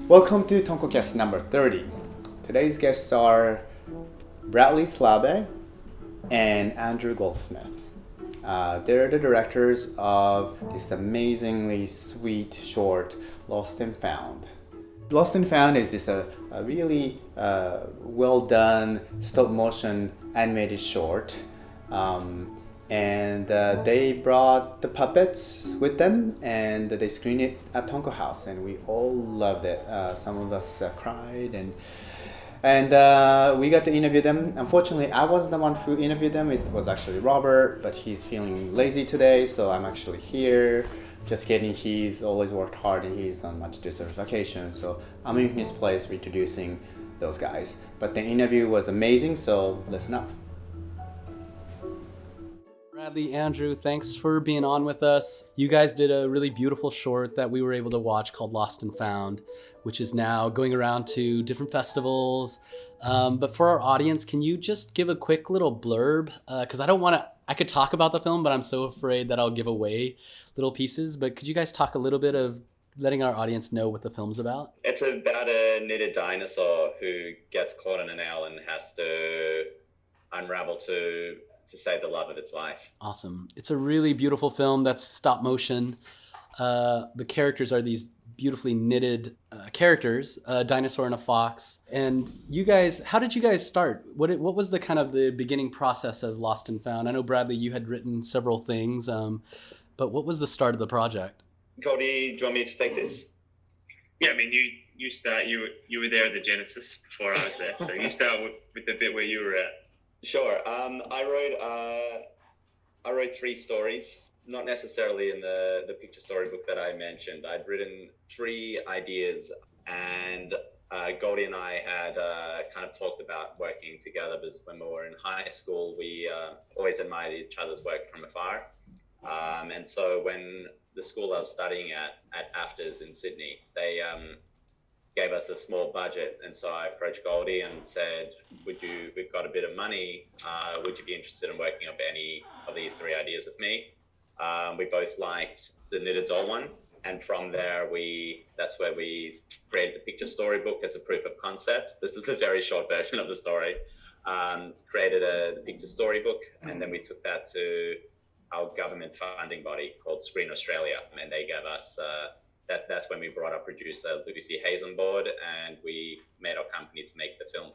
Welcome to Tonkocast number 30. Today's guests are Bradley Slabe and Andrew Goldsmith. They're the directors of this amazingly sweet short, Lost&Found. Lost&Found is this a really well done stop motion animated short. And they brought the puppets with them and they screened it at Tonko House and we all loved it. Some of us cried and we got to interview them. Unfortunately, I wasn't the one who interviewed them. It was actually Robert, but he's feeling lazy today, so I'm actually here. Just kidding, he's always worked hard and he's on much deserved vacation, so I'm in his place introducing those guys. But the interview was amazing, so listen up. Bradley, Andrew, thanks for being on with us. You guys did a really beautiful short that we were able to watch called Lost&Found, which is now going around to different festivals. But for our audience, can you just give a quick little blurb? Because I could talk about the film, but I'm so afraid that I'll give away little pieces. But could you guys talk a little bit of letting our audience know what the film's about? It's about a knitted dinosaur who gets caught in a nail and has to unravel to save the love of its life. Awesome. It's a really beautiful film that's stop motion. The characters are these beautifully knitted characters, a dinosaur and a fox. And you guys, how did you guys start? What was the kind of the beginning process of Lost&Found? I know, Bradley, you had written several things, but what was the start of the project? Cody, do you want me to take this? Yeah, I mean, you start, you were there at the Genesis before I was there, so you start with the bit where you were at. Sure. I wrote 3 stories, not necessarily in the picture storybook that I mentioned. I'd written 3 ideas, and Goldie and I had kind of talked about working together because when we were in high school, we always admired each other's work from afar. And so when the school I was studying at AFTRS in Sydney, they gave us a small budget, and so I approached Goldie and said, we've got a bit of money, would you be interested in working up any of these 3 ideas with me? We both liked the knitted doll one, and from there that's where we created the picture storybook as a proof of concept. This is the very short version of the story. Created the picture storybook, and then we took that to our government funding body called Screen Australia, and they gave us that's when we brought our producer Lucy Hayes on board, and we made our company to make the film.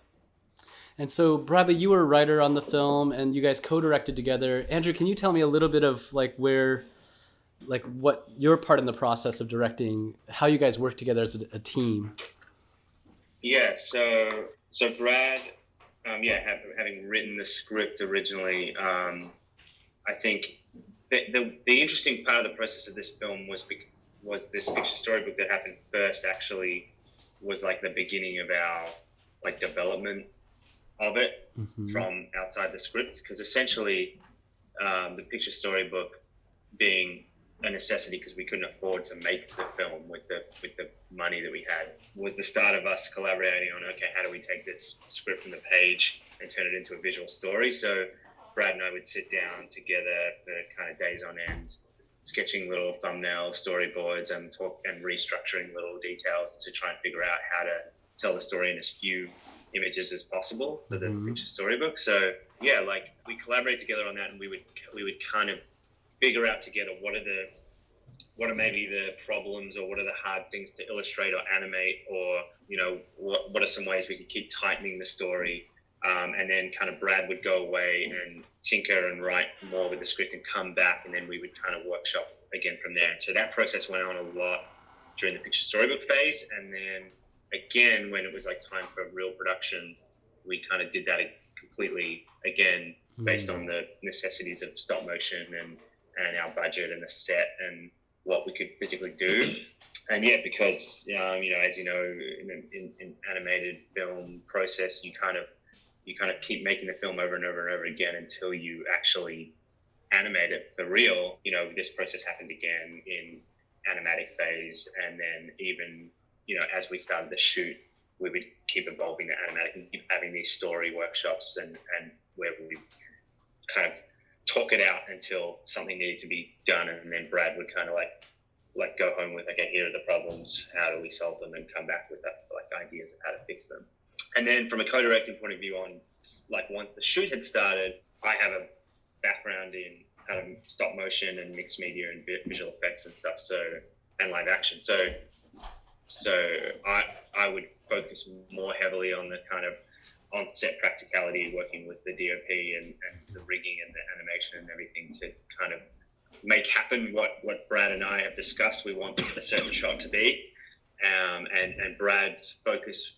And so, Bradley, you were a writer on the film, and you guys co-directed together. Andrew, can you tell me a little bit of what your part in the process of directing, how you guys work together as a team? Yeah, so Brad, having written the script originally, I think the interesting part of the process of this film was this picture storybook that happened first. Actually, was like the beginning of our development of it from outside the script, because essentially the picture storybook being a necessity because we couldn't afford to make the film with the money that we had was the start of us collaborating on, okay, how do we take this script from the page and turn it into a visual story? So Brad and I would sit down together for kind of days on end, sketching little thumbnail storyboards and restructuring little details to try and figure out how to tell the story in as few images as possible for the picture storybook. So yeah, we collaborate together on that, and we would kind of figure out together what are maybe the problems, or what are the hard things to illustrate or animate, or what are some ways we could keep tightening the story. And then kind of Brad would go away and tinker and write more with the script and come back, and then we would kind of workshop again from there. So that process went on a lot during the picture storybook phase, and then again when it was time for real production, we kind of did that completely again based on the necessities of stop motion and our budget and the set and what we could physically do. And yeah, because as you know, in animated film process, you kind of keep making the film over and over and over again until you actually animate it for real. This process happened again in animatic phase, and then even as we started the shoot, we would keep evolving the animatic and keep having these story workshops and where we kind of talk it out until something needed to be done, and then Brad would kind of like go home with, okay, here are the problems, how do we solve them, and come back with like ideas of how to fix them. And then from a co-directing point of view, on like once the shoot had started, I have a background in kind of stop motion and mixed media and visual effects and stuff, and live action. So I would focus more heavily on the kind of on-set practicality, working with the DOP and the rigging and the animation and everything to kind of make happen what Brad and I have discussed we want a certain shot to be. And Brad's focus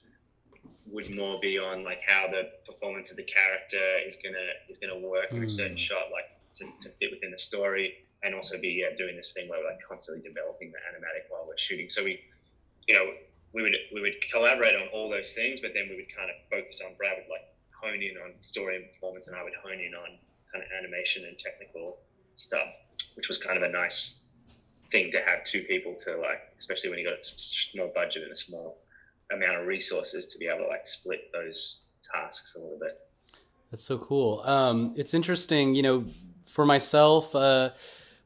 would more be on like how the performance of the character is gonna work in a certain shot, like to fit within the story, and also be doing this thing where we're like constantly developing the animatic while we're shooting. So we would collaborate on all those things, but then we would kind of focus on, Brad would like hone in on story and performance, and I would hone in on kind of animation and technical stuff, which was kind of a nice thing to have two people to like, especially when you got a small budget and a small amount of resources, to be able to like split those tasks a little bit. That's so cool. It's interesting, for myself,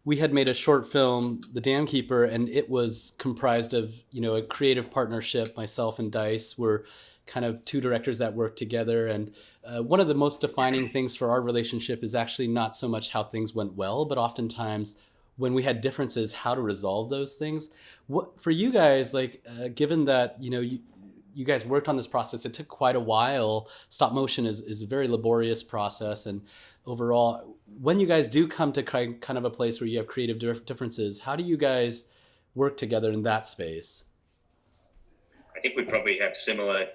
we had made a short film, The Dam Keeper, and it was comprised of, a creative partnership. Myself and Dice were kind of two directors that worked together. And one of the most defining things for our relationship is actually not so much how things went well, but oftentimes when we had differences, how to resolve those things. What for you guys, like, given that, you guys worked on this process, it took quite a while. Stop motion is a very laborious process. And overall, when you guys do come to kind of a place where you have creative differences, how do you guys work together in that space? I think we probably have similar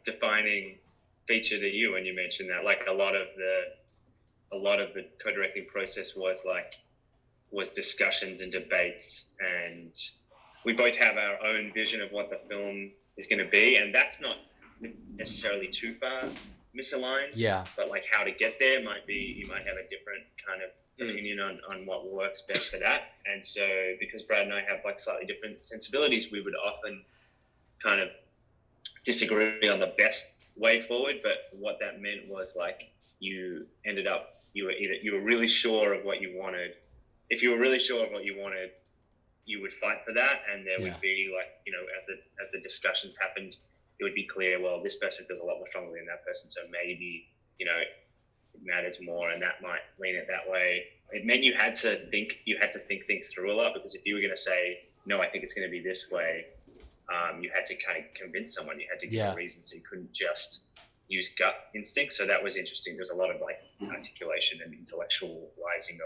defining feature to you when you mentioned that. Like a lot of the co-directing process was discussions and debates, and we both have our own vision of what the film is going to be, and that's not necessarily too far misaligned. Yeah. But like how to get there you might have a different kind of opinion on what works best for that. And so because Brad and I have like slightly different sensibilities, we would often kind of disagree on the best way forward. But what that meant was like you were really sure of what you wanted. If you were really sure of what you wanted, you would fight for that, and there would be like, as the discussions happened, it would be clear, well, this person feels a lot more strongly than that person, so maybe it matters more, and that might lean it that way. It meant you had to think things through a lot, because if you were going to say, no, I think it's going to be this way, you had to kind of convince someone, you had to give a reason, so you couldn't just use gut instinct. So that was interesting. There was a lot of like articulation and intellectualizing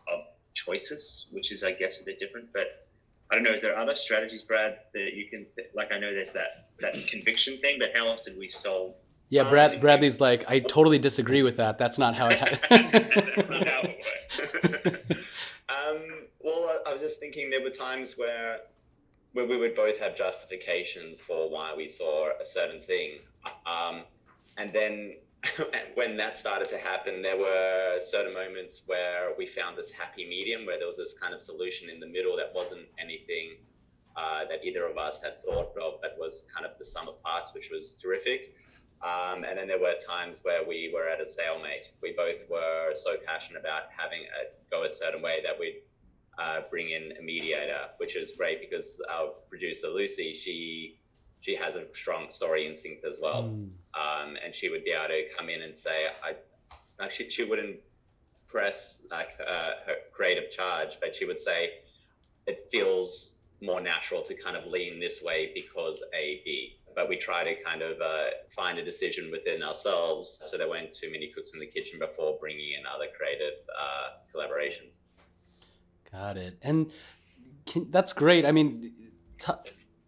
of choices, which is, I guess, a bit different. But I don't know, is there other strategies, Brad, that you can, like, I know there's that conviction thing, but how else did we solve? Yeah, Bradley's like, I totally disagree with that. That's not how it happened. That's not how it works. Well, I was just thinking there were times where we would both have justifications for why we saw a certain thing. And then when that started to happen, there were certain moments where we found this happy medium, where there was this kind of solution in the middle that wasn't anything that either of us had thought of, but was kind of the sum of parts, which was terrific. And then there were times where we were at a stalemate. We both were so passionate about having it go a certain way that we'd bring in a mediator, which is great because our producer, Lucy, she has a strong story instinct as well. And she would be able to come in and say, she wouldn't press like her creative charge, but she would say, it feels more natural to kind of lean this way because A, B. But we try to kind of find a decision within ourselves so there weren't too many cooks in the kitchen before bringing in other creative collaborations. Got it. And that's great. I mean,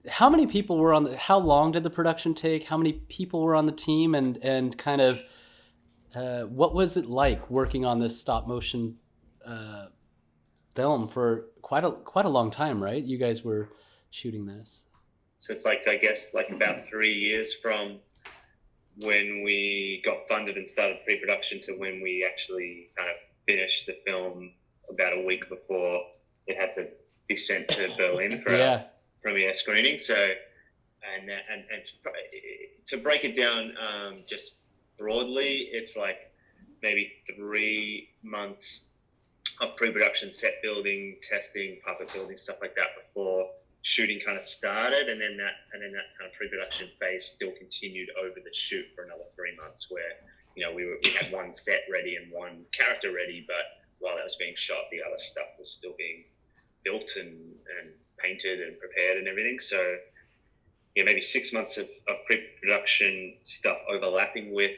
how many people were how long did the production take? How many people were on the team, and kind of what was it like working on this stop motion film for quite a long time, right? You guys were shooting this. So it's like, I guess, like about 3 years from when we got funded and started pre-production to when we actually kind of finished the film, about a week before it had to be sent to Berlin for our premiere screening. So, and to break it down just broadly, it's like maybe 3 months of pre-production, set building, testing, puppet building, stuff like that before shooting kind of started, and then that kind of pre-production phase still continued over the shoot for another 3 months, where we had one set ready and one character ready, but while that was being shot, the other stuff was still being built and painted and prepared and everything. So yeah, maybe 6 months of pre-production stuff overlapping with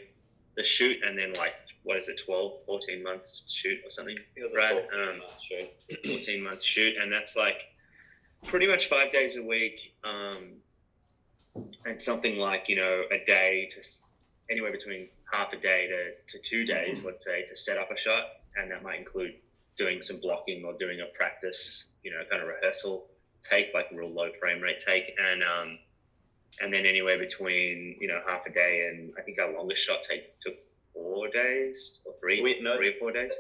the shoot, and then 14 months shoot or something. It was right? 14 months shoot, and that's pretty much 5 days a week, and something like a day to anywhere between half a day to 2 days, let's say, to set up a shot, and that might include doing some blocking or doing a practice, kind of rehearsal take, like a real low frame rate take, and then anywhere between half a day and I think our longest shot take took 4 days or 3 or 4 days.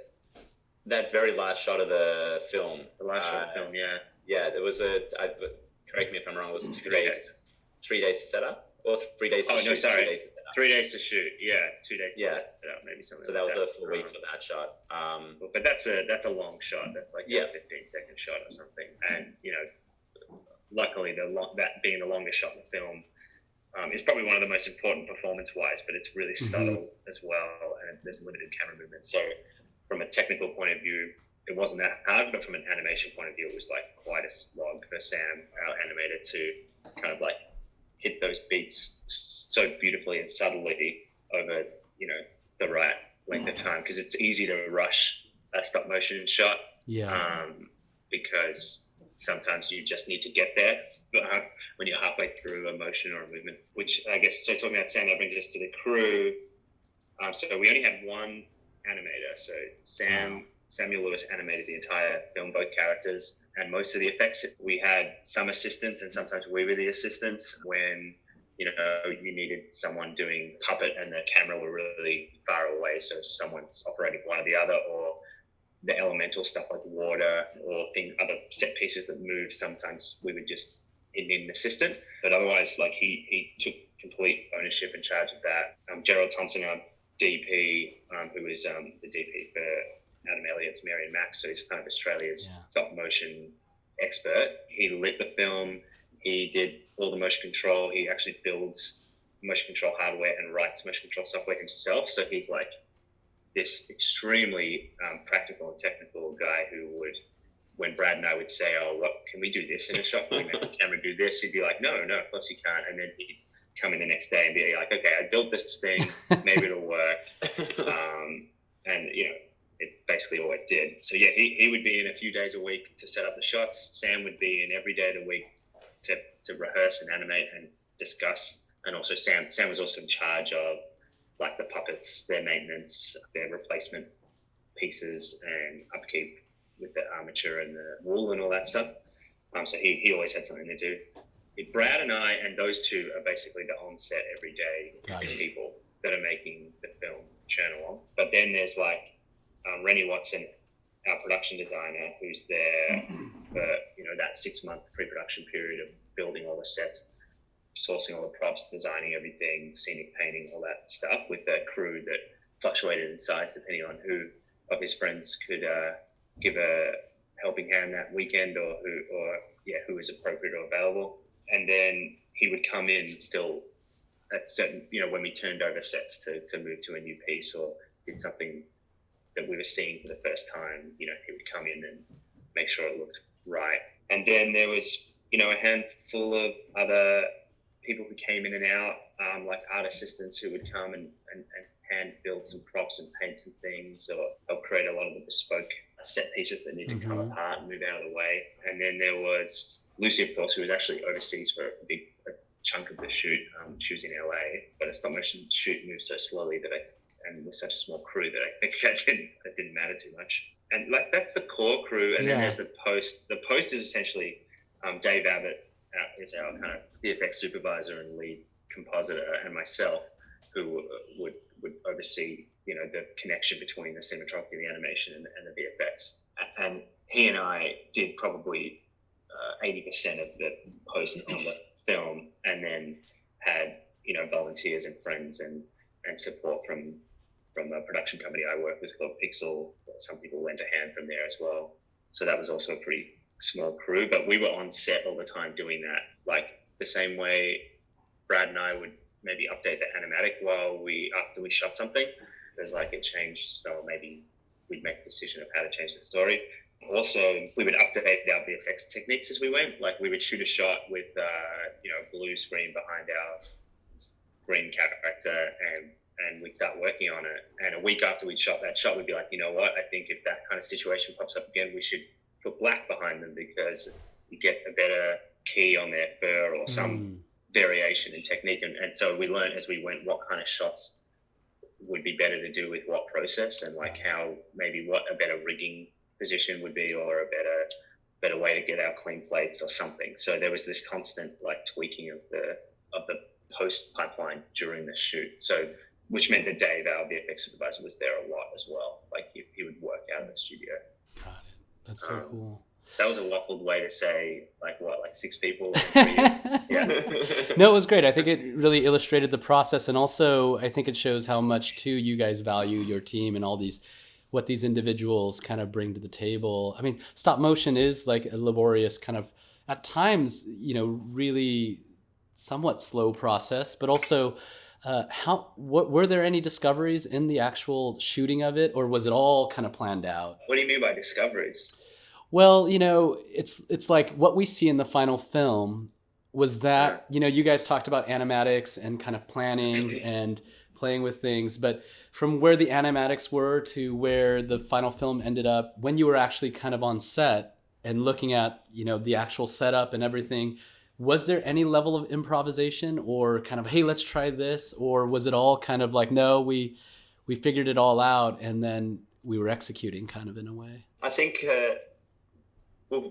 That very last shot of the film. The last shot of the film, yeah. Yeah, there was correct me if I'm wrong, it was 2 days. 3 days to set up? Or 3 days to shoot? No, sorry. 2 days to set up. 3 days to shoot, yeah. 2 days to set up, maybe something so like that. So that was a full week for that shot. But that's a long shot. That's like a 15-second shot or something. And, luckily, that being the longest shot in the film is probably one of the most important performance-wise, but it's really subtle as well, and there's limited camera movement. So from a technical point of view, it wasn't that hard, but from an animation point of view, it was quite a slog for Sam, our animator, to kind of hit those beats so beautifully and subtly over, the right length of time, because it's easy to rush a stop motion shot. Yeah. Because sometimes you just need to get there when you're halfway through a motion or a movement, which I guess, so talking about Sam, that brings us to the crew. So we only had one animator. So Samuel Lewis animated the entire film, both characters, and most of the effects. We had some assistants, and sometimes we were the assistants when, you needed someone doing puppet and the camera were really far away. So someone's operating one or the other, or the elemental stuff like water or other set pieces that move. Sometimes we would just in an assistant, but otherwise, he took complete ownership and charge of that. Gerald Thompson, our DP, who is the DP for Adam Elliott's Mary and Max, so he's kind of Australia's stop motion expert. He lit the film. He did all the motion control. He actually builds motion control hardware and writes motion control software himself. So he's this extremely practical and technical guy who would, when Brad and I would say, "Oh, what can we do this in a shot? Can we make the camera do this?" He'd be like, "No, of course you can't." And then he'd come in the next day and be like, "Okay, I built this thing. Maybe it'll work." And it basically always did. So yeah, he would be in a few days a week to set up the shots. Sam would be in every day of the week to rehearse and animate and discuss. And also Sam was also in charge of the puppets, their maintenance, their replacement pieces and upkeep with the armature and the wool and all that stuff. So he always had something to do. Brad and I and those two are basically the on-set everyday people that are making the film churn along. But then there's Rennie Watson, our production designer, who's there for that 6 month pre-production period of building all the sets, sourcing all the props, designing everything, scenic painting, all that stuff, with a crew that fluctuated in size depending on who of his friends could give a helping hand that weekend, or who was appropriate or available. And then he would come in still at certain, when we turned over sets to move to a new piece or did something that we were seeing for the first time, he would come in and make sure it looked right. And then there was, a handful of other people who came in and out, like art assistants who would come and hand build some props and paint some things, or help create a lot of the bespoke set pieces that need to come apart and move out of the way. And then there was Lucy, of course, who was actually overseas for a chunk of the shoot. She was in LA, but a stop motion shoot moved so slowly and with such a small crew that I think that didn't matter too much. And that's the core crew. And then there's the post. The post is essentially Dave Abbott is our kind of VFX supervisor and lead compositor, and myself, who would oversee the connection between the cinematography, the animation, and the VFX. And he and I did probably 80% of the post on the film, and then had volunteers and friends and support from from a production company I work with called Pixel. Some people lent a hand from there as well. So that was also a pretty small crew, but we were on set all the time doing that. Like the same way Brad and I would maybe update the animatic after we shot something. There's like it changed, or maybe we'd make a decision of how to change the story. Also, we would update our VFX techniques as we went. Like we would shoot a shot with blue screen behind our green character, and we'd start working on it. And a week after we'd shot that shot, we'd be like, you know what? I think if that kind of situation pops up again, we should put black behind them because you get a better key on their fur or some variation in technique. And so we learned as we went what kind of shots would be better to do with what process, and like how maybe what a better rigging position would be, or a better way to get our clean plates or something. So there was this constant like tweaking of the post pipeline during the shoot. So which meant that Dave, our VFX supervisor, was there a lot as well. Like he would work out of the studio. Got it. That's so cool. That was a waffled way to say like 6 people in 3 years. Yeah. No, it was great. I think it really illustrated the process, and also I think it shows how much too you guys value your team and what these individuals kind of bring to the table. I mean, stop motion is like a laborious kind of, at times, really somewhat slow process, but also what were there any discoveries in the actual shooting of it, or was it all kind of planned out? What do you mean by discoveries? Well, it's like what we see in the final film was that, you guys talked about animatics and kind of planning and playing with things, but from where the animatics were to where the final film ended up, when you were actually kind of on set and looking at, the actual setup and everything, was there any level of improvisation or kind of, hey, let's try this? Or was it all kind of like, no, we figured it all out and then we were executing kind of in a way? I think,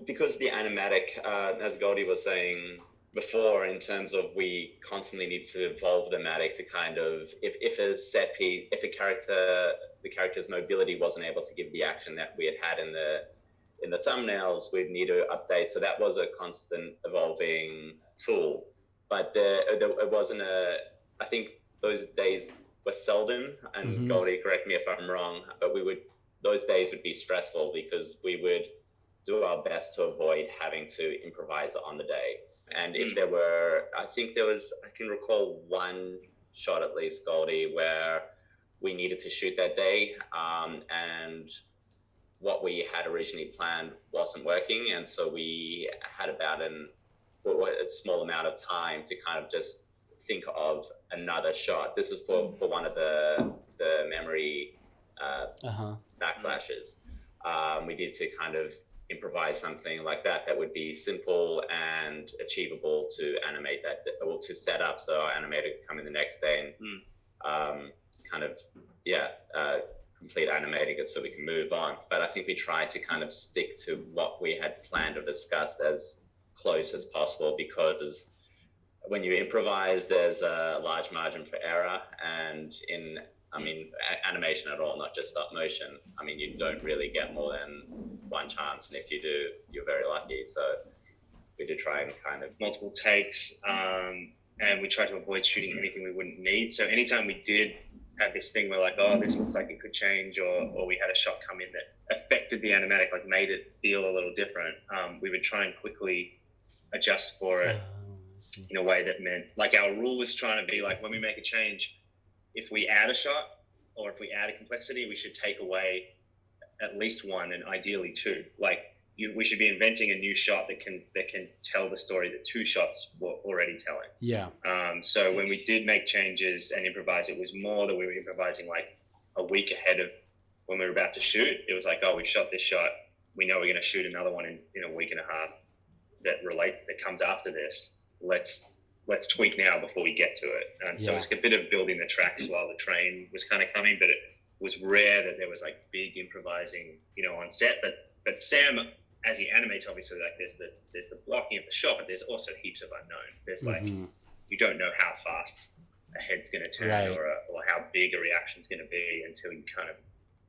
because the animatic, as Goldie was saying before, in terms of we constantly need to evolve the animatic to kind of, if a set piece, if the character's mobility wasn't able to give the action that we had in the thumbnails, we'd need to update. So that was a constant evolving tool. But it wasn't I think those days were seldom, and Goldie, correct me if I'm wrong, but those days would be stressful because we would do our best to avoid having to improvise on the day. And if there were, I can recall one shot at least, Goldie, where we needed to shoot that day, and what we had originally planned wasn't working. And so we had about a small amount of time to kind of just think of another shot. This is for one of the memory backflashes. We need to kind of improvise something like that would be simple and achievable to animate that, or to set up so our animator could come in the next day and complete animating it so we can move on. But I think we tried to kind of stick to what we had planned or discussed as close as possible, because when you improvise, there's a large margin for error, and animation at all, not just stop motion, you don't really get more than one chance, and if you do, you're very lucky. So we did try and kind of multiple takes, and we tried to avoid shooting anything we wouldn't need. So anytime we did have this thing where like, oh, this looks like it could change, or we had a shot come in that affected the animatic, like made it feel a little different, we would try and quickly adjust for it in a way that meant, like, our rule was trying to be like, when we make a change, if we add a shot or if we add a complexity, we should take away at least one, and ideally two. Like we should be inventing a new shot that can tell the story that two shots were already telling. Yeah. So when we did make changes and improvise, it was more that we were improvising like a week ahead of when we were about to shoot. It was like, oh, we shot this shot, we know we're going to shoot another one in a week and a half that comes after this. Let's tweak now before we get to it. And so it's a bit of building the tracks while the train was kind of coming, but it was rare that there was like big improvising, on set. But Sam, as he animates, obviously, like there's the blocking of the shot, but there's also heaps of unknown. There's like, you don't know how fast a head's going to turn, or how big a reaction's going to be until you kind of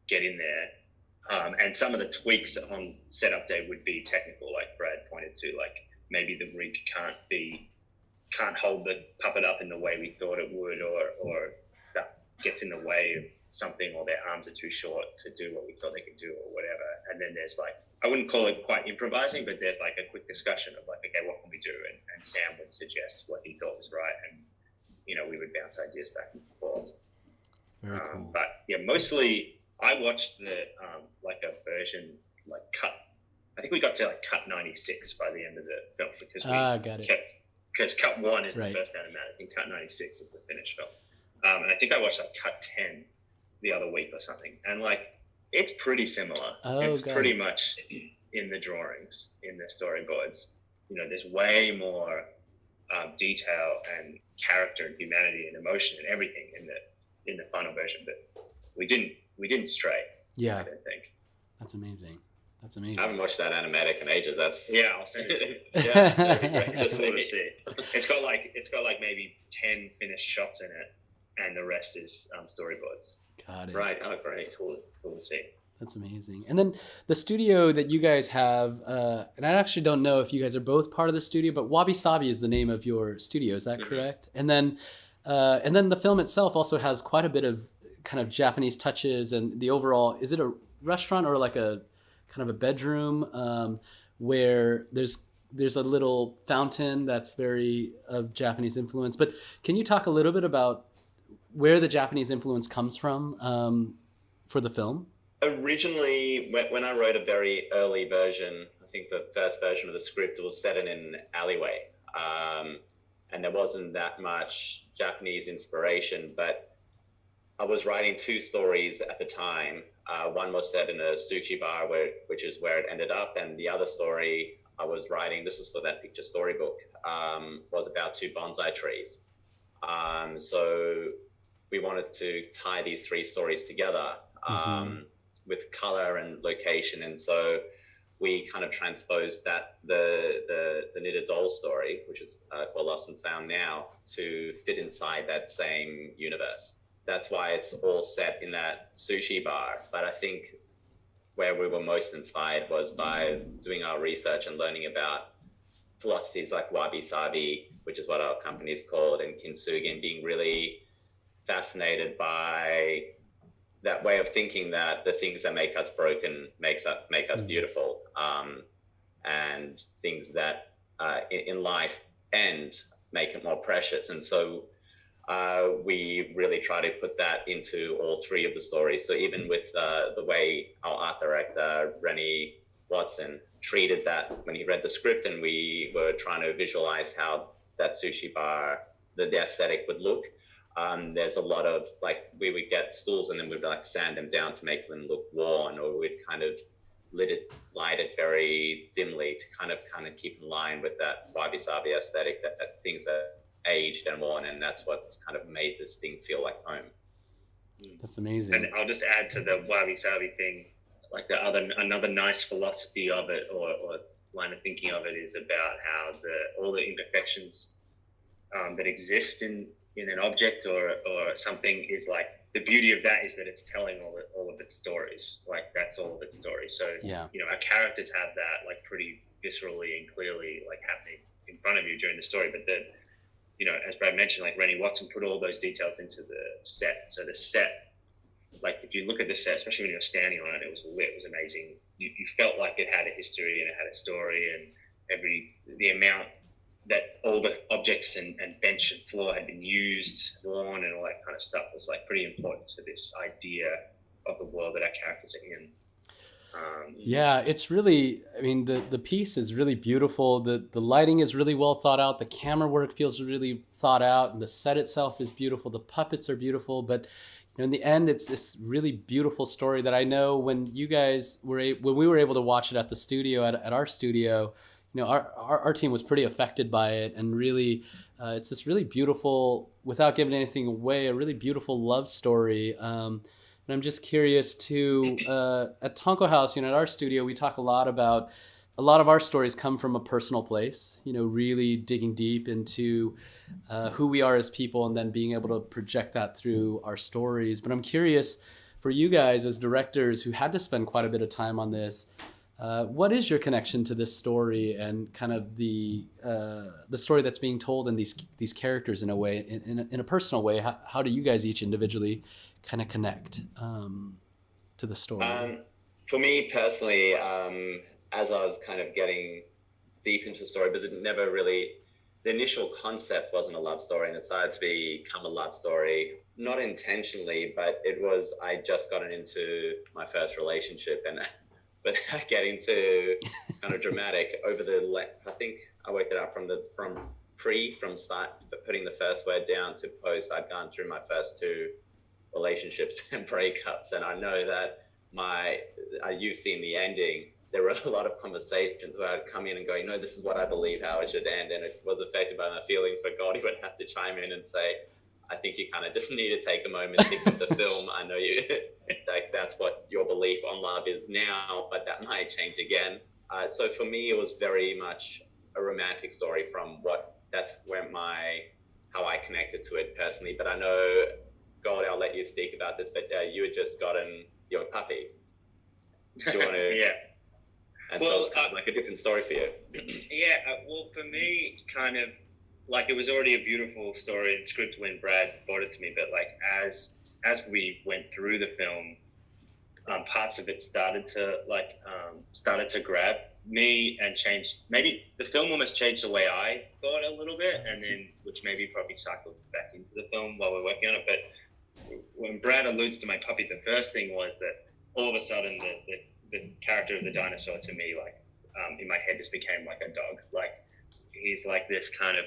get in there. And some of the tweaks on setup day would be technical, like Brad pointed to, like maybe the rig can't hold the puppet up in the way we thought it would, or that gets in the way something, or their arms are too short to do what we thought they could do or whatever. And then there's like, I wouldn't call it quite improvising, but there's like a quick discussion of like, okay, what can we do? And Sam would suggest what he thought was right, and we would bounce ideas back and forth. Very cool. But yeah, mostly I watched the like a version like cut. I think we got to like cut 96 by the end of the film, because we because cut 1 is the first animatic and cut 96 is the finished film. And I think I watched like cut 10 the other week or something, and like it's pretty similar. It's pretty much in the drawings, in the storyboards. There's way more detail and character and humanity and emotion and everything in the final version, but we didn't stray. Yeah, I don't think. That's amazing. I haven't watched that animatic in ages. I'll send it to you. Yeah, that'd be great to see. It's got like maybe 10 finished shots in it, and the rest is storyboards. Got it. Right. Oh, great. It's cool to see. That's amazing. And then the studio that you guys have, and I actually don't know if you guys are both part of the studio, but Wabi Sabi is the name of your studio. Is that correct? And then the film itself also has quite a bit of kind of Japanese touches, and the overall, is it a restaurant or like a kind of a bedroom where there's a little fountain that's very of Japanese influence. But can you talk a little bit about where the Japanese influence comes from for the film? Originally, when I wrote a very early version, I think the first version of the script, it was set in an alleyway. And there wasn't that much Japanese inspiration, but I was writing 2 stories at the time. One was set in a sushi bar, which is where it ended up. And the other story I was writing, this was for that picture storybook, was about 2 bonsai trees. So we wanted to tie these 3 stories together with color and location. And so we kind of transposed that, the knitted doll story, which is called Lost&Found now, to fit inside that same universe. That's why it's all set in that sushi bar. But I think where we were most inspired was by doing our research and learning about philosophies like wabi-sabi, which is what our company is called, and kintsugi, and being really fascinated by that way of thinking that the things that make us broken make us beautiful, and things that in life end make it more precious. And so we really try to put that into all 3 of the stories. So even with the way our art director, Rennie Watson, treated that when he read the script, and we were trying to visualize how that sushi bar, the aesthetic would look. There's a lot of like, we would get stools and then we'd like sand them down to make them look worn, or we'd kind of light it very dimly to kind of keep in line with that wabi-sabi aesthetic, that things are aged and worn, and that's what's kind of made this thing feel like home. That's amazing. And I'll just add to the wabi-sabi thing, like another nice philosophy of it, or line of thinking of it, is about how all the imperfections that exist in an object or something is like, the beauty of that is that it's telling all of its stories. Like that's all of its stories. So our characters have that like pretty viscerally and clearly like happening in front of you during the story. But then, as Brad mentioned, like Rennie Watson put all those details into the set. So the set, like if you look at the set, especially when you're standing on it, it was lit, it was amazing. You felt like it had a history and it had a story, and the amount that all the objects and bench and floor had been used, worn, and all that kind of stuff was like pretty important to this idea of the world that our characters are in. Yeah, it's really, I mean, the piece is really beautiful. The lighting is really well thought out. The camera work feels really thought out, and the set itself is beautiful. The puppets are beautiful, but in the end, it's this really beautiful story that I know when you guys when we were able to watch it at the studio, at our studio, our team was pretty affected by it, and really, it's this really beautiful, without giving anything away, a really beautiful love story. And I'm just curious too, at Tonko House, at our studio, we talk a lot about, a lot of our stories come from a personal place, really digging deep into who we are as people, and then being able to project that through our stories. But I'm curious, for you guys as directors who had to spend quite a bit of time on this, what is your connection to this story and kind of the story that's being told, and these characters in a way, in a personal way? How do you guys each individually kind of connect to the story? For me personally, as I was kind of getting deep into the story, because it never really, the initial concept wasn't a love story, and it started to become a love story, not intentionally, but it was, I just gotten into my first relationship, and without getting too kind of dramatic, over the, I think I worked it out from start, putting the first word down to post, I'd gone through my first two relationships and breakups, and I know that you've seen the ending. There were a lot of conversations where I'd come in and go, this is what I believe how it should end, and it was affected by my feelings. But God, he would have to chime in and say, I think you kind of just need to take a moment, think of the film. I know you, like, that's what your belief on love is now, but that might change again. So for me, it was very much a romantic story that's where how I connected to it personally. But I know, God, I'll let you speak about this, but you had just gotten your puppy. Do you want to? Yeah. And so it's kind of like a different story for you. Yeah. Well, for me, kind of like, it was already a beautiful story and script when Brad brought it to me, but like as we went through the film, parts of it started to grab me and change. Maybe the film almost changed the way I thought a little bit, and then which maybe probably cycled back into the film while we're working on it. But when Brad alludes to my puppy, the first thing was that all of a sudden the character of the dinosaur to me, like, in my head, just became like a dog. Like, he's like this kind of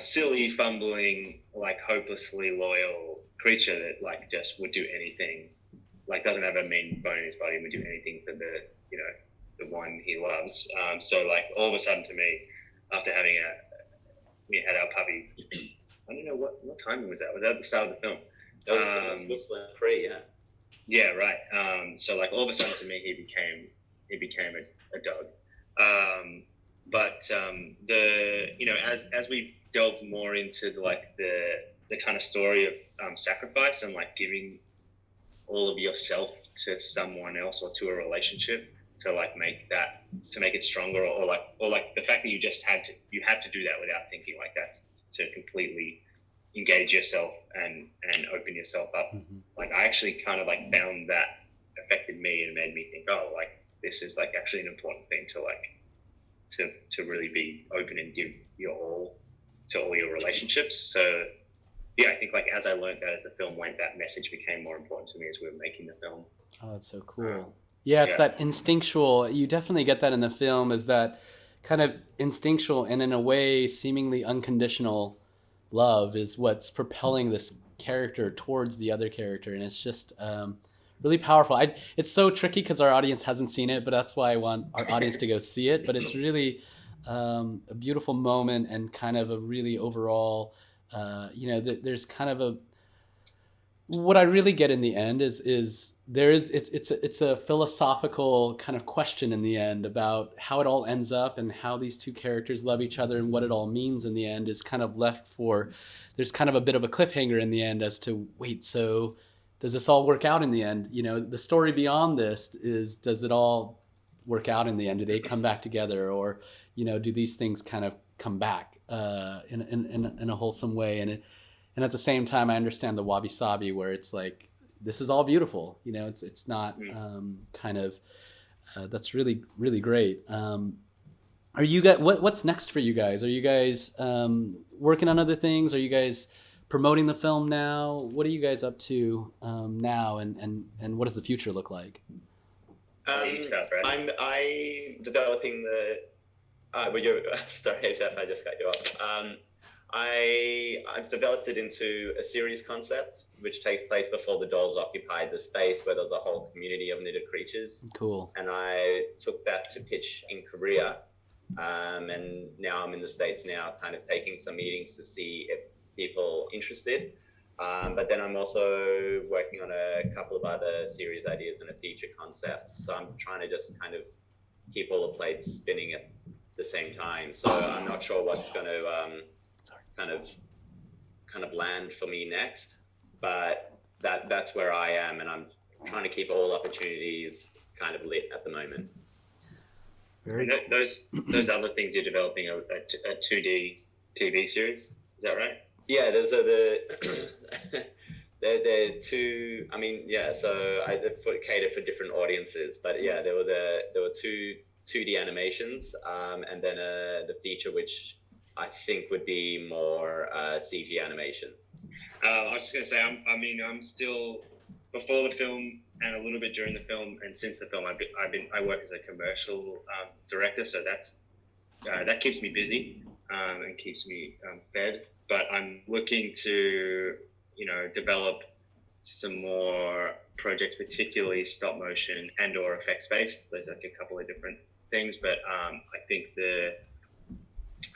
silly, fumbling, like hopelessly loyal creature that like just would do anything, like doesn't have a mean bone in his body, and would do anything for the one he loves. So like all of a sudden to me, after we had our puppy, I don't know what timing was that? Was that at the start of the film? That was Whistling Free, yeah. Yeah, right. So like all of a sudden to me, he became a dog. But as we delved more into the kind of story of sacrifice and like giving all of yourself to someone else or to a relationship to like make it stronger, or like the fact that you had to do that without thinking, like that's to completely engage yourself and open yourself up. Mm-hmm. Like I actually kind of like found that affected me and made me think, oh, like this is like actually an important thing to really be open and give your all to all your relationships. So yeah, I think like as I learned that as the film went, that message became more important to me as we were making the film. Oh, that's so cool. Yeah, it's that instinctual. You definitely get that in the film, is that kind of instinctual and in a way seemingly unconditional love is what's propelling this character towards the other character, and it's just really powerful. It's so tricky because our audience hasn't seen it, but that's why I want our audience to go see it. But it's really a beautiful moment, and kind of a really overall, there's kind of what I really get in the end is it's a philosophical kind of question in the end about how it all ends up and how these two characters love each other and what it all means in the end is kind of left for, there's kind of a bit of a cliffhanger in the end as to, wait, so does this all work out in the end? The story beyond this is, does it all work out in the end? Do they come back together, or, do these things kind of come back in a wholesome way? And at the same time, I understand the wabi sabi, where it's like, this is all beautiful. It's not that's really, really great. Are you guys, what's next for you guys? Are you guys working on other things? Are you guys promoting the film now? What are you guys up to now? And what does the future look like? I'm developing sorry if I just cut you off. I've developed it into a series concept, which takes place before the dolls occupied the space, where there's a whole community of knitted creatures. Cool. And I took that to pitch in Korea. And now I'm in the States now, kind of taking some meetings to see if people are interested. But then I'm also working on a couple of other series ideas and a feature concept. So I'm trying to just kind of keep all the plates spinning at the same time. So I'm not sure what's going to kind of land for me next, but that's where I am, and I'm trying to keep all opportunities kind of lit at the moment. Very cool. Those other things you're developing are a 2D TV series, is that right? Yeah, there's they're two. I mean, yeah. So I cater for different audiences, but yeah, there were two 2D animations, and then the feature which I think would be more CG animation. I was just gonna say, I'm still before the film and a little bit during the film and since the film. I work as a commercial director, so that keeps me busy and keeps me fed. But I'm looking to develop some more projects, particularly stop motion and or effects based. There's like a couple of different things, but I think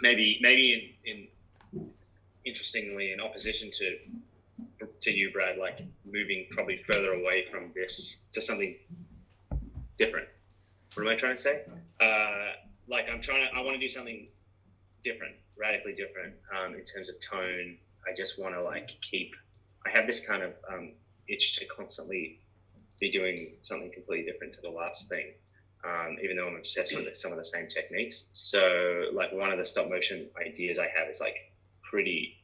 maybe in interestingly in opposition to you, Brad, like moving probably further away from this to something different. What am I trying to say? Like I want to do something different, radically different in terms of tone. I just want to I have this kind of itch to constantly be doing something completely different to the last thing, even though I'm obsessed with some of the same techniques. So like one of the stop motion ideas I have is like pretty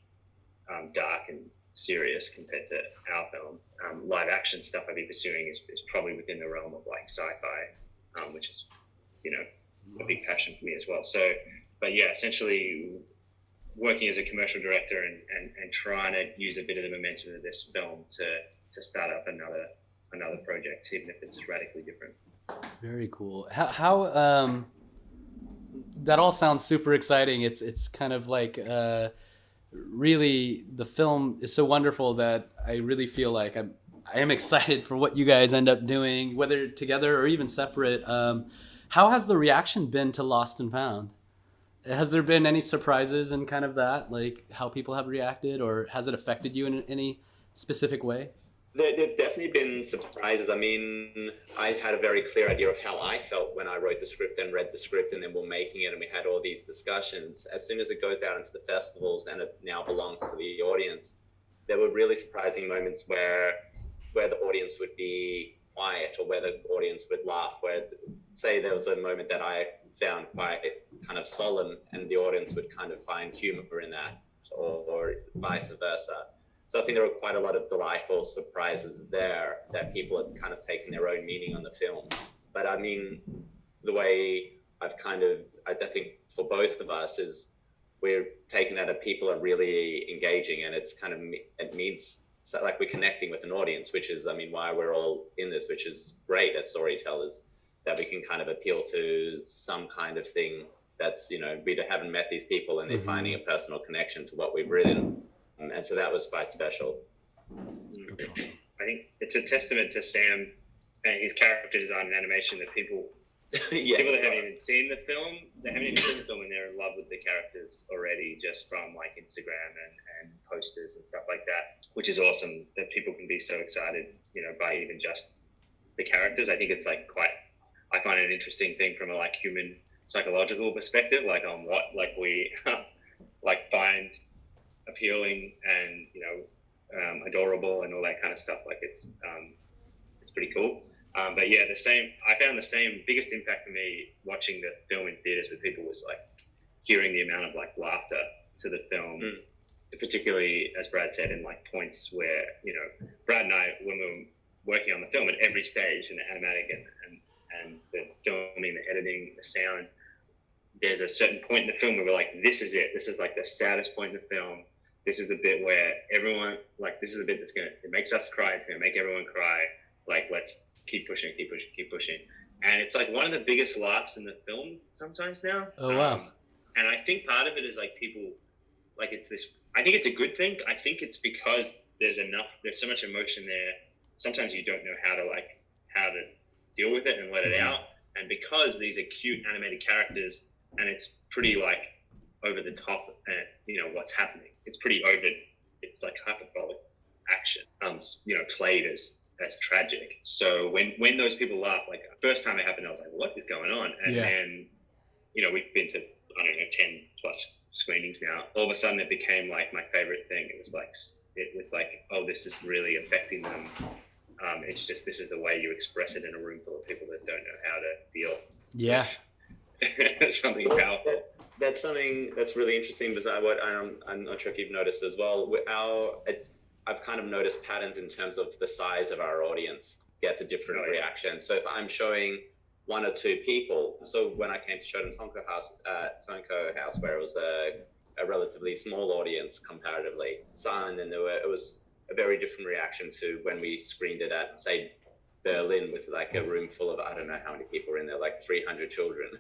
dark and serious compared to our film. Live action stuff I've been pursuing is probably within the realm of like sci-fi, which is, a big passion for me as well. So, but yeah, essentially working as a commercial director and trying to use a bit of the momentum of this film to start up another project, even if it's radically different. Very cool. How that all sounds super exciting. It's kind of like really the film is so wonderful that I really feel like I am excited for what you guys end up doing, whether together or even separate. How has the reaction been to Lost and Found? Has there been any surprises in kind of that, like how people have reacted, or has it affected you in any specific way? There've definitely been surprises. I mean, I had a very clear idea of how I felt when I wrote the script and read the script, and then we're making it, and we had all these discussions. As soon as it goes out into the festivals and it now belongs to the audience, there were really surprising moments where the audience would be quiet, or where the audience would laugh. Where, say, there was a moment that I found quite kind of solemn, and the audience would kind of find humor in that, or vice versa. So I think there were quite a lot of delightful surprises there that people had kind of taken their own meaning on the film. But I mean, the way I think for both of us is we're taking that people are really engaging, and it means like we're connecting with an audience, which is, I mean, why we're all in this, which is great as storytellers, that we can kind of appeal to some kind of thing that's, we haven't met these people and they're finding a personal connection to what we've written. And so that was quite special. I think it's a testament to Sam and his character design and animation that people people that haven't even seen the film, and they're in love with the characters already, just from like Instagram and posters and stuff like that, which is awesome that people can be so excited, by even just the characters. I think it's I find it an interesting thing from a like human psychological perspective, like on what we find appealing and adorable and all that kind of stuff. Like it's pretty cool. But yeah, I found the same biggest impact for me watching the film in theaters with people was like hearing the amount of like laughter to the film, particularly as Brad said, in like points where Brad and I, when we were working on the film, at every stage in the animatic and the filming, the editing, the sound, there's a certain point in the film where we're like, this is it. This is like the saddest point in the film. This is the bit where everyone, like, this is the bit it makes us cry. It's going to make everyone cry. Like, let's keep pushing. And it's like one of the biggest laughs in the film sometimes now. Oh, wow. And I think part of it is like people, like I think it's a good thing. I think it's because there's so much emotion there. Sometimes you don't know how to deal with it and let it out. And because these are cute animated characters, and it's pretty like over the top, what's happening. It's pretty it's like hyperbolic action, played as tragic. So when those people laugh, like first time it happened, I was like, what is going on? And then, we've been to, 10 plus screenings now. All of a sudden it became like my favorite thing. It was like, oh, this is really affecting them. It's just, this is the way you express it in a room full of people that don't know how to feel. Yeah. Something powerful. That's something that's really interesting, because I'm not sure if you've noticed as well. I've kind of noticed patterns in terms of the size of our audience gets a different reaction. So if I'm showing one or two people, so when I came to show it in Tonko House, where it was a relatively small audience comparatively, and then it was a very different reaction to when we screened it at, say, Berlin, with like a room full of, I don't know how many people were in there, like 300 children.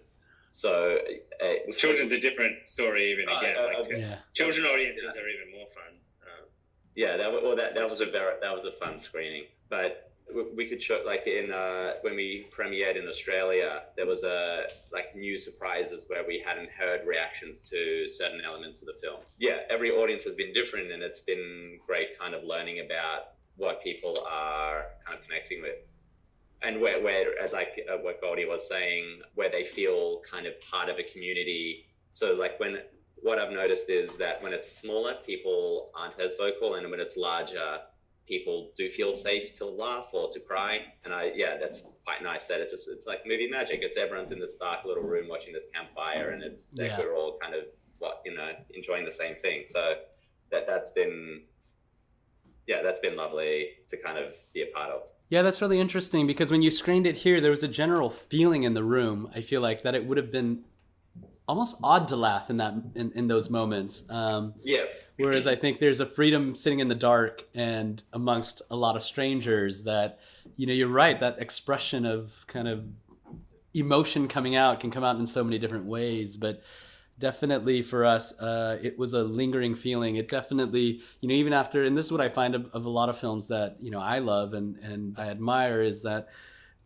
So children's a different story even again. Children audiences are even more fun. That was a fun screening. But we could show, like, in when we premiered in Australia, there was new surprises where we hadn't heard reactions to certain elements of the film. Yeah, every audience has been different, and it's been great kind of learning about what people are kind of connecting with. And where as like what Goldie was saying, where they feel kind of part of a community. So like what I've noticed is that when it's smaller, people aren't as vocal, and when it's larger, people do feel safe to laugh or to cry. And that's quite nice that it's like movie magic. It's everyone's in this dark little room watching this campfire, and it's like we're all kind of enjoying the same thing. So that's been lovely to kind of be a part of. Yeah, that's really interesting, because when you screened it here, there was a general feeling in the room, I feel like, that it would have been almost odd to laugh in those moments. Whereas I think there's a freedom sitting in the dark and amongst a lot of strangers that, you're right, that expression of kind of emotion coming out can come out in so many different ways. But definitely for us, it was a lingering feeling. It definitely, even after, and this is what I find of a lot of films that, I love and I admire, is that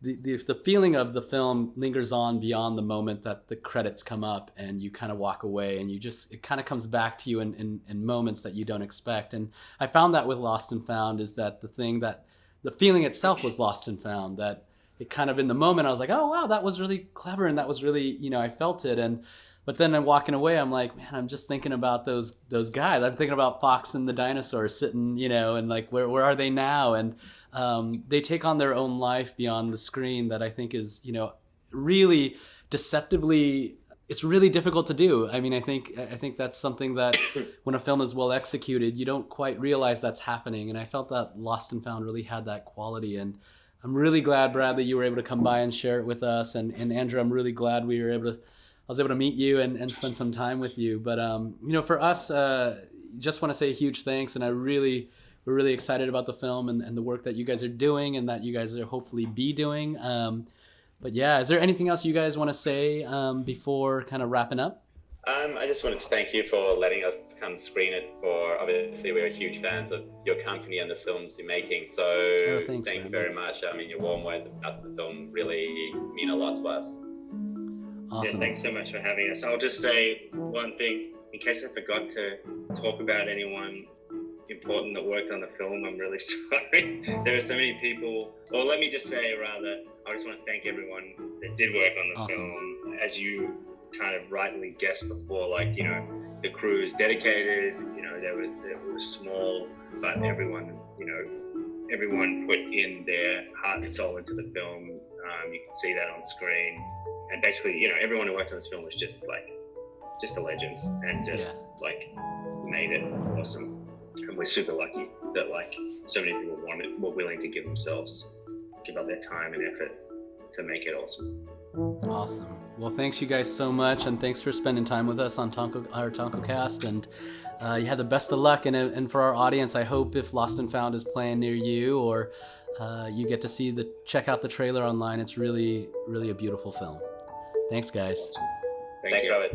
the feeling of the film lingers on beyond the moment that the credits come up and you kind of walk away, and it kind of comes back to you in moments that you don't expect. And I found that with Lost and Found, is that the feeling itself was lost and found, that it kind of, in the moment, I was like, oh wow, that was really clever, and that was really, I felt it. But then I'm walking away, I'm like, man, I'm just thinking about those guys. I'm thinking about Fox and the dinosaur sitting, and like, where are they now? And they take on their own life beyond the screen that I think is, really deceptively, it's really difficult to do. I mean, I think that's something that when a film is well executed, you don't quite realize that's happening. And I felt that Lost and Found really had that quality. And I'm really glad, Bradley, you were able to come by and share it with us. And Andrew, I'm really glad I was able to meet you and spend some time with you. But, for us, just want to say a huge thanks. And we're really excited about the film and the work that you guys are doing and that you guys are hopefully be doing. But yeah, is there anything else you guys want to say before kind of wrapping up? I just wanted to thank you for letting us come screen it. Obviously, we're huge fans of your company and the films you're making. So thank you very much. I mean, your warm words about the film really mean a lot to us. Awesome. Yeah, thanks so much for having us. I'll just say one thing, in case I forgot to talk about anyone important that worked on the film. I'm really sorry. There are so many people, or let me just say rather, I just want to thank everyone that did work on the film. As you kind of rightly guessed before, like, the crew is dedicated, they were small, but everyone put in their heart and soul into the film. You can see that on screen. And basically, everyone who worked on this film was just a legend, and made it awesome. And we're super lucky that so many people were willing to give up their time and effort to make it awesome. Awesome. Well, thanks you guys so much, and thanks for spending time with us on our Tonkocast. And you had the best of luck. And for our audience, I hope if Lost and Found is playing near you, or you get to check out the trailer online, it's really, really a beautiful film. Thanks, guys. Thanks, Robert.